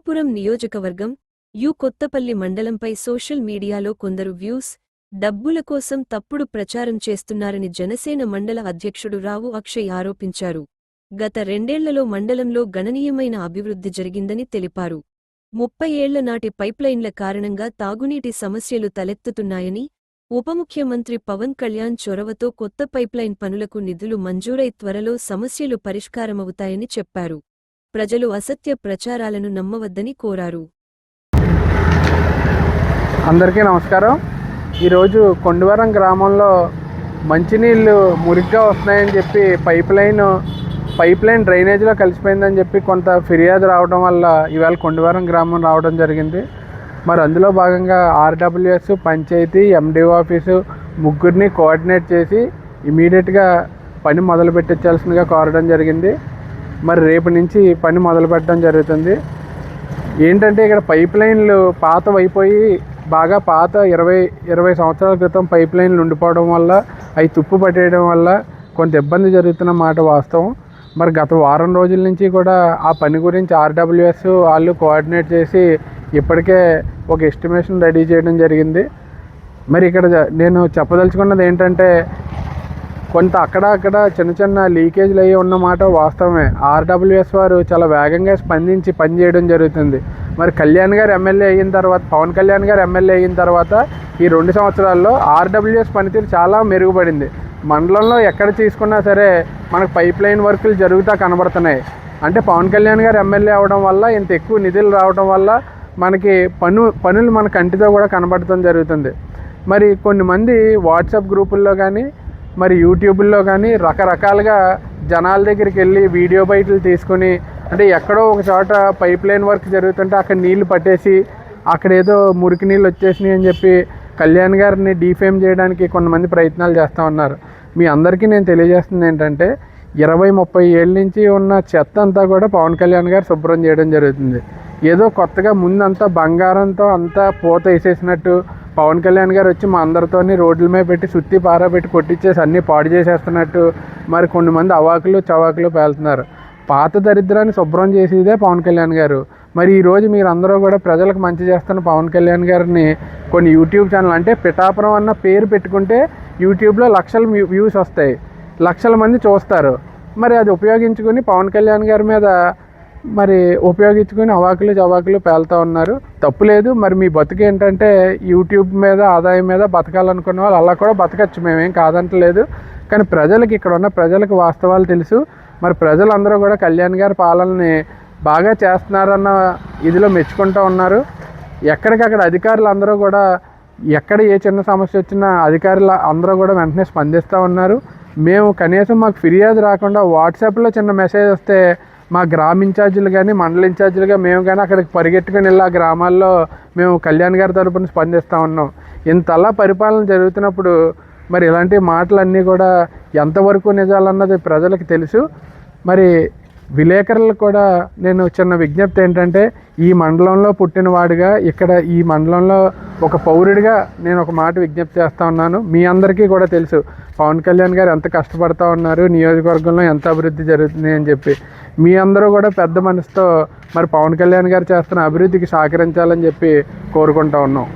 పిఠాపురం నియోజకవర్గం కొత్తపల్లి మండలంపై సోషల్ మీడియాలో కొందరు వ్యూస్, డబ్బుల కోసం తప్పుడు ప్రచారం చేస్తున్నారని జనసేన మండల అధ్యక్షుడు రావు అక్షయ్ ఆరోపించారు. గత 2 ఏళ్లలో మండలంలో గణనీయమైన అభివృద్ధి జరిగిందని తెలిపారు. 30 ఏళ్ల నాటి పైప్లైన్ల కారణంగా తాగునీటి సమస్యలు తలెత్తుతున్నాయని, ఉప ముఖ్యమంత్రి పవన్ కళ్యాణ్ చొరవతో కొత్త పైప్లైన్ పనులకు నిధులు మంజూరై త్వరలో సమస్యలు పరిష్కారమవుతాయని చెప్పారు. ప్రజలు అసత్య ప్రచారాలను నమ్మవద్దని కోరారు. అందరికీ నమస్కారం. ఈరోజు కొండవరం గ్రామంలో మంచినీళ్ళు మురిగ్గా వస్తున్నాయని చెప్పి పైప్లైన్ డ్రైనేజీలో కలిసిపోయిందని చెప్పి కొంత ఫిర్యాదు రావడం వల్ల ఇవాళ కొండవరం గ్రామం రావడం జరిగింది. మరి అందులో భాగంగా ఆర్డబ్ల్యూఎస్, పంచాయతీ, ఎండిఓ ఆఫీసు ముగ్గురిని కోఆర్డినేట్ చేసి ఇమీడియట్గా పని మొదలు పెట్టించాల్సిందిగా కోరడం జరిగింది. మరి రేపు నుంచి పని మొదలు పెట్టడం జరుగుతుంది. ఏంటంటే ఇక్కడ పైప్లైన్లు పాతవైపోయి బాగా పాత 20 సంవత్సరాల క్రితం పైప్లైన్లు ఉండిపోవడం వల్ల అవి తుప్పు పట్టేయడం వల్ల కొంత ఇబ్బంది జరుగుతున్న మాట వాస్తవం. మరి గత వారం రోజుల నుంచి కూడా ఆ పని గురించి ఆర్డబ్ల్యూఎస్ వాళ్ళు కోఆర్డినేట్ చేసి ఇప్పటికే ఒక ఎస్టిమేషన్ రెడీ చేయడం జరిగింది. మరి ఇక్కడ నేను చెప్పదలుచుకున్నది ఏంటంటే కొంత అక్కడ చిన్న లీకేజ్లు అయ్యి ఉన్నమాట వాస్తవమే. ఆర్డబ్ల్యూఎస్ వారు చాలా వేగంగా స్పందించి పనిచేయడం జరుగుతుంది. మరి పవన్ కళ్యాణ్ గారు ఎమ్మెల్యే అయిన తర్వాత ఈ 2 సంవత్సరాల్లో ఆర్డబ్ల్యూఎస్ పనితీరు చాలా మెరుగుపడింది. మండలంలో ఎక్కడ తీసుకున్నా సరే మనకు పైప్లైన్ వర్కులు జరుగుతూ కనబడుతున్నాయి. అంటే పవన్ కళ్యాణ్ గారు ఎమ్మెల్యే అవడం వల్ల ఇంత ఎక్కువ నిధులు రావడం వల్ల మనకి పనులు మన కంటితో కూడా కనబడటం జరుగుతుంది. మరి కొన్ని మంది వాట్సాప్ గ్రూపుల్లో కానీ మరి యూట్యూబ్లో కానీ రకరకాలుగా జనాల దగ్గరికి వెళ్ళి వీడియో బయటలు తీసుకొని, అంటే ఎక్కడో ఒక చోట పైప్లైన్ వర్క్ జరుగుతుంటే అక్కడ నీళ్లు పట్టేసి అక్కడ ఏదో మురికి నీళ్ళు వచ్చేసినాయి అని చెప్పి కళ్యాణ్ గారిని డీఫేమ్ చేయడానికి కొంతమంది ప్రయత్నాలు చేస్తూ ఉన్నారు. మీ అందరికీ నేను తెలియజేస్తుంది ఏంటంటే 20-30 ఏళ్ళ నుంచి ఉన్న చెత్త అంతా కూడా పవన్ కళ్యాణ్ గారు శుభ్రం చేయడం జరుగుతుంది. ఏదో కొత్తగా ముందంతా బంగారంతో అంతా పూత వేసేసినట్టు పవన్ కళ్యాణ్ గారు వచ్చి మా అందరితోని రోడ్ల మీద పెట్టి సుత్తి పారా పెట్టి కొట్టించేసి అన్నీ పాడు చేసేస్తున్నట్టు మరి కొంతమంది అవాకులు చవాకులు పేలుతున్నారు. పాత దరిద్రాన్ని శుభ్రం చేసేదే పవన్ కళ్యాణ్ గారు. మరి ఈరోజు మీరు అందరూ కూడా ప్రజలకు మంచి చేస్తున్న పవన్ కళ్యాణ్ గారిని కొన్ని యూట్యూబ్ ఛానల్, అంటే పిఠాపురం అన్న పేరు పెట్టుకుంటే యూట్యూబ్లో లక్షల వ్యూస్ వస్తాయి, లక్షల మంది చూస్తారు. మరి అది ఉపయోగించుకొని పవన్ కళ్యాణ్ గారి మీద అవాకులు చవాకులు పేలుతూ ఉన్నారు. తప్పులేదు. మరి మీ బతుకు ఏంటంటే యూట్యూబ్ మీద ఆదాయం మీద బతకాలనుకున్న వాళ్ళు అలా కూడా బతకచ్చు, మేమేం కాదంటలేదు. కానీ ఇక్కడ ఉన్న ప్రజలకు వాస్తవాలు తెలుసు. మరి ప్రజలందరూ కూడా కళ్యాణ్ గారి పాలనని బాగా చేస్తున్నారన్న ఇదిలో మెచ్చుకుంటూ ఉన్నారు. ఎక్కడికక్కడ అధికారులు అందరూ కూడా ఎక్కడ ఏ చిన్న సమస్య వచ్చినా అధికారులు అందరూ కూడా వెంటనే స్పందిస్తూ ఉన్నారు. మేము కనీసం మాకు ఫిర్యాదు రాకుండా వాట్సాప్లో చిన్న మెసేజ్ వస్తే మా గ్రామ ఇన్ఛార్జీలు కానీ మండల ఇన్ఛార్జీలుగా మేము కానీ అక్కడికి పరిగెట్టుకుని వెళ్ళి ఆ గ్రామాల్లో మేము కళ్యాణ్ గారి తరపున స్పందిస్తూ ఉన్నాం. ఇంతలా పరిపాలన జరుగుతున్నప్పుడు మరి ఇలాంటి మాటలన్నీ కూడా ఎంతవరకు నిజాలన్నది ప్రజలకు తెలుసు. మరి విలేకరులకు కూడా నేను చిన్న విజ్ఞప్తి ఏంటంటే, ఈ మండలంలో పుట్టినవాడిగా ఇక్కడ ఈ మండలంలో ఒక పౌరుడిగా నేను ఒక మాట విజ్ఞప్తి చేస్తూ ఉన్నాను. మీ అందరికీ కూడా తెలుసు పవన్ కళ్యాణ్ గారు ఎంత కష్టపడుతూ ఉన్నారు, నియోజకవర్గంలో ఎంత అభివృద్ధి జరుగుతుంది అని చెప్పి. మీ అందరూ కూడా పెద్ద మనసుతో మరి పవన్ కళ్యాణ్ గారు చేస్తున్న అభివృద్ధికి సహకరించాలని చెప్పి కోరుకుంటూ ఉన్నాం.